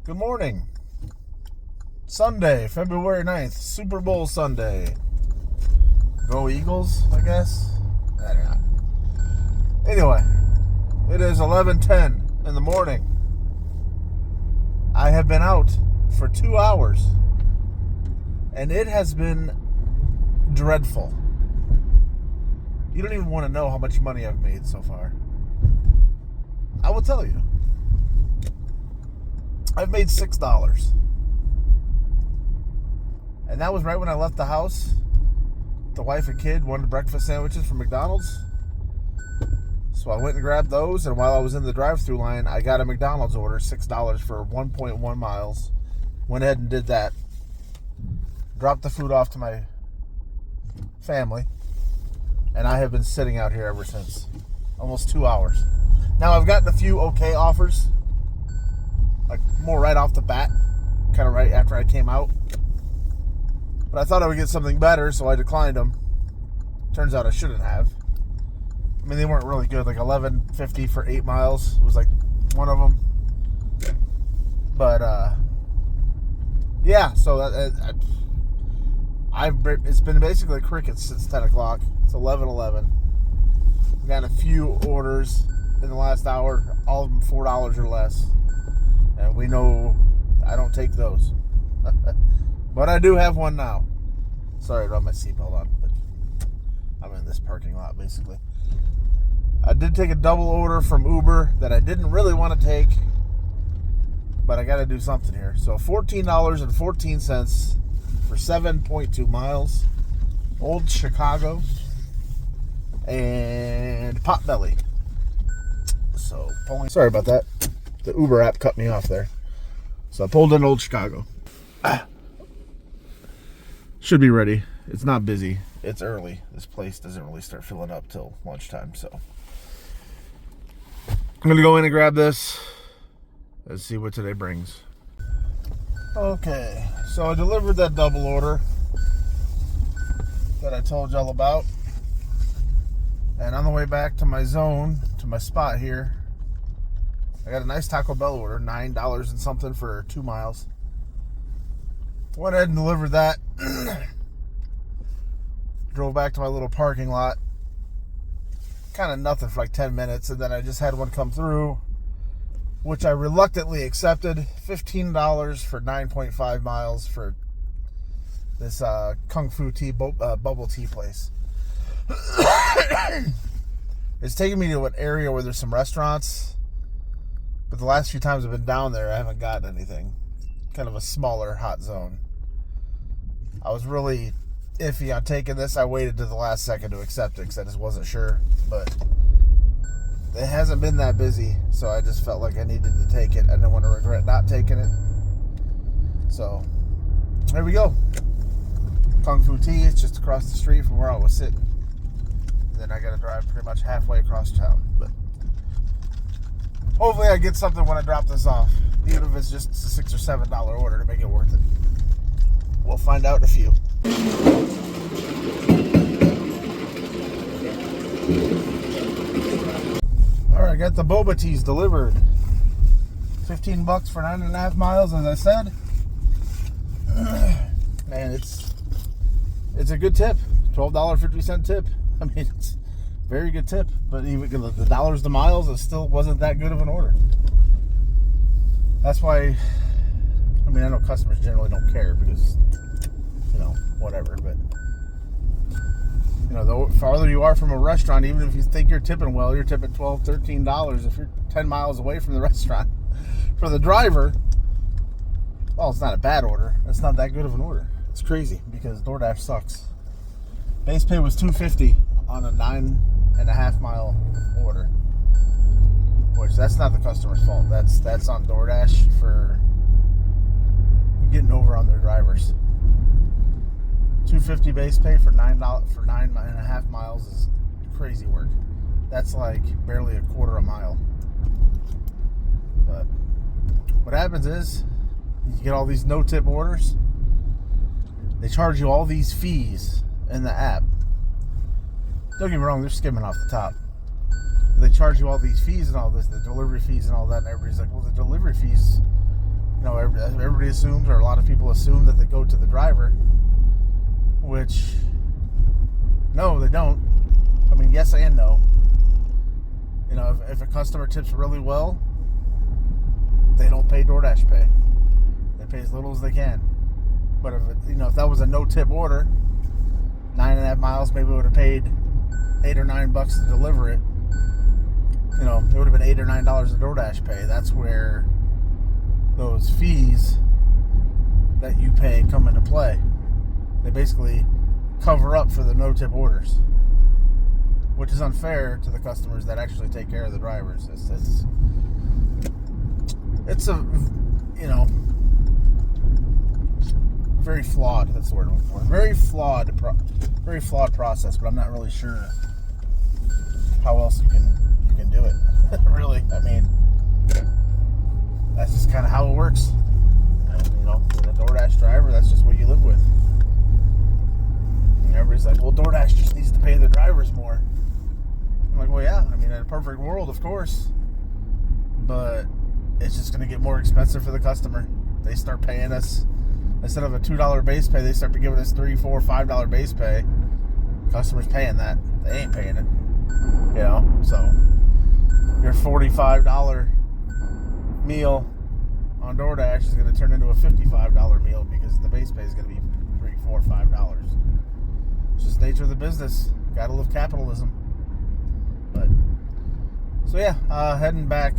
Good morning. Sunday, February 9th, Super Bowl Sunday. Go Eagles, I guess? I don't know. Anyway, it is 11:10 in the morning. I have been out for 2 hours, and it has been dreadful. You don't even want to know how much money I've made so far. I will tell you. I've made $6. And that was right when I left the house. The wife and kid wanted breakfast sandwiches from McDonald's. So I went and grabbed those, and while I was in the drive-thru line, I got a McDonald's order, $6 for 1.1 miles. Went ahead and did that. Dropped the food off to my family. And I have been sitting out here ever since. Almost 2 hours. Now, I've gotten a few okay offers. Like, more right off the bat. Kind of right after I came out. But I thought I would get something better, so I declined them. Turns out I shouldn't have. I mean, they weren't really good. Like, $11.50 for 8 miles was like one of them. But, yeah, so it's been basically crickets since 10 o'clock. It's 11:11. I've got a few orders in the last hour, all of them $4 or less. And we know I don't take those. But I do have one now. Sorry, I don't have my seatbelt on, but I'm in this parking lot, basically. I did take a double order from Uber that I didn't really want to take, but I got to do something here. So $14.14 for 7.2 miles. Old Chicago. And Potbelly. So, sorry about that. The Uber app cut me off there. So I pulled in Old Chicago. Should be ready. It's not busy. It's early. This place doesn't really start filling up till lunchtime. So I'm going to go in and grab this. Let's see what today brings. Okay. So I delivered that double order that I told y'all about. And on the way back to my zone, to my spot here, I got a nice Taco Bell order, $9 and something for 2 miles. Went ahead and delivered that. Drove back to my little parking lot. Kind of nothing for like 10 minutes, and then I just had one come through, which I reluctantly accepted. $15 for 9.5 miles for this Kung Fu tea, bubble tea place. It's taking me to an area where there's some restaurants, but the last few times I've been down there, I haven't gotten anything. Kind of a smaller hot zone. I was really iffy on taking this. I waited to the last second to accept it because I just wasn't sure, but it hasn't been that busy, so I just felt like I needed to take it. I didn't want to regret not taking it. So, there we go. Kung Fu tea, it's just across the street from where I was sitting. Then I got to drive pretty much halfway across town. But hopefully I get something when I drop this off, even if it's just a $6 or $7 order to make it worth it. We'll find out in a few. All right, got the boba teas delivered. $15 for 9.5 miles, as I said. Man, it's a good tip. $12.50 tip. I mean, it's a very good tip, but even the dollars to miles, it still wasn't that good of an order. That's why, I mean, I know customers generally don't care because, you know, whatever, but, you know, the farther you are from a restaurant, even if you think you're tipping well, you're tipping $12, $13 if you're 10 miles away from the restaurant. For the driver, well, it's not a bad order. It's not that good of an order. It's crazy because DoorDash sucks. Base pay was $2.50 on a 9.5 mile order, which that's not the customer's fault. That's on DoorDash for getting over on their drivers. $2.50 base pay for $9.5 miles is crazy work. That's like barely a quarter a mile. But what happens is you get all these no-tip orders. They charge you all these fees in the app. Don't get me wrong, they're skimming off the top. They charge you all these fees and all this, the delivery fees and all that, and everybody's like, well, the delivery fees, you know, everybody assumes, or a lot of people assume, that they go to the driver, which, no, they don't. I mean, yes and no. You know, if a customer tips really well, they don't pay DoorDash pay. They pay as little as they can. But if that was a no-tip order, 9.5 miles, maybe we would have paid $8 or $9 to deliver it. You know, it would have been $8 or $9 of DoorDash pay. That's where those fees that you pay come into play. They basically cover up for the no-tip orders, which is unfair to the customers that actually take care of the drivers. It's a, you know, very flawed. That's the word I'm looking for. Very flawed process. But I'm not really sure how else you can do it. Really, I mean, that's just kind of how it works. And, you know, with a DoorDash driver, that's just what you live with. And everybody's like, well, DoorDash just needs to pay the drivers more. I'm like, well, yeah. I mean, in a perfect world, of course. But it's just going to get more expensive for the customer. They start paying us, instead of a $2 base pay, they start giving us $3, $4, $5 base pay. Customers paying that. They ain't paying it. You know, so your $45 meal on DoorDash is going to turn into a $55 meal because the base pay is going to be $3, $4, $5. It's just the nature of the business. Got to love capitalism. But so yeah, heading back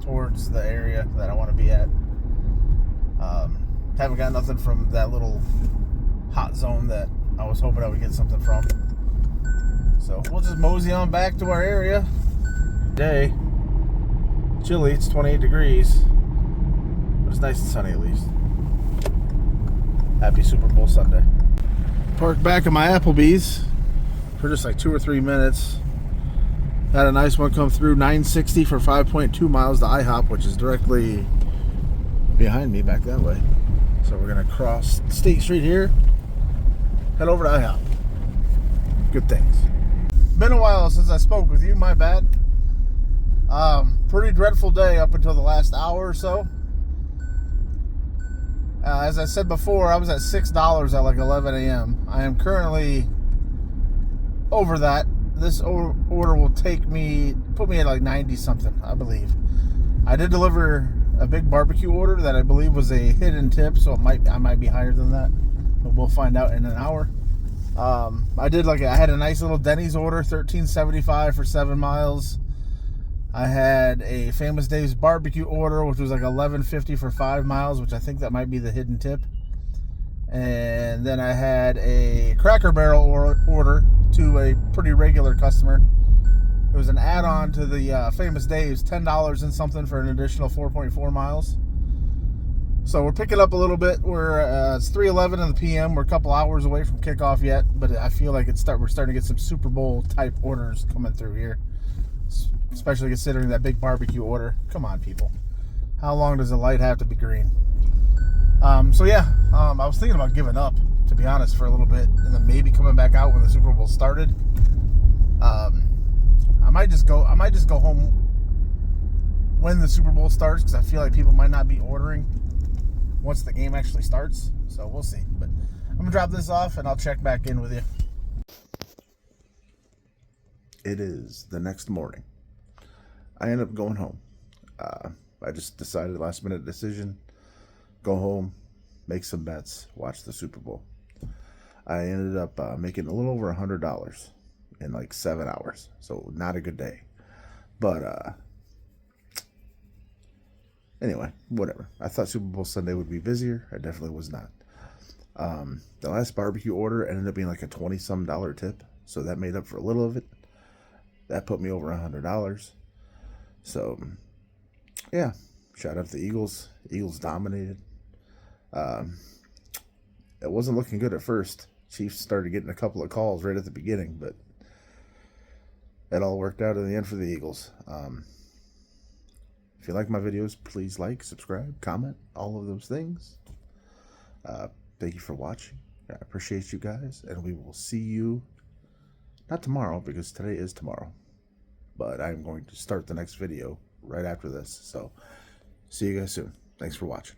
towards the area that I want to be at. Haven't got nothing from that little hot zone that I was hoping I would get something from. So we'll just mosey on back to our area. Day. Chilly, it's 28 degrees. But it's nice and sunny at least. Happy Super Bowl Sunday. Parked back at my Applebee's for just like 2 or 3 minutes. Had a nice one come through, $9.60 for 5.2 miles to IHOP, which is directly behind me back that way. So we're gonna cross State Street here, head over to IHOP. Good things. Been a while since I spoke with you, my bad. Pretty dreadful day up until the last hour or so. As I said before, I was at $6 at like 11 a.m. I am currently over that. This order will put me at like 90 something, I believe. I did deliver a big barbecue order that I believe was a hidden tip, so I might be higher than that, but we'll find out in an hour. I had a nice little Denny's order, $13.75 for 7 miles. I had a Famous Dave's barbecue order, which was like $11.50 for 5 miles, which I think that might be the hidden tip. And then I had a Cracker Barrel order to a pretty regular customer. It was an add-on to the Famous Dave's, $10 and something for an additional 4.4 miles. So we're picking up a little bit. It's 3:11 in the p.m. We're a couple hours away from kickoff yet, but I feel like we're starting to get some Super Bowl type orders coming through here, especially considering that big barbecue order. Come on, people. How long does the light have to be green? I was thinking about giving up, to be honest, for a little bit, and then maybe coming back out when the Super Bowl started. I might just go home when the Super Bowl starts, because I feel like people might not be ordering once the game actually starts. So we'll see. But I'm gonna drop this off and I'll check back in with you. It is the next morning. I end up going home. I just decided, last minute decision, go home, make some bets, watch the Super Bowl. I ended up making a little over $100 in like 7 hours. So not a good day. But anyway, whatever. I thought Super Bowl Sunday would be busier. I definitely was not. The last barbecue order ended up being like a $20-some tip. So that made up for a little of it. That put me over $100. So, yeah. Shout out to the Eagles. Eagles dominated. It wasn't looking good at first. Chiefs started getting a couple of calls right at the beginning, but it all worked out in the end for the Eagles. If you like my videos, please like, subscribe, comment, all of those things. Thank you for watching. I appreciate you guys, and we will see you, not tomorrow, because today is tomorrow, but I'm going to start the next video right after this. So See you guys soon. Thanks for watching.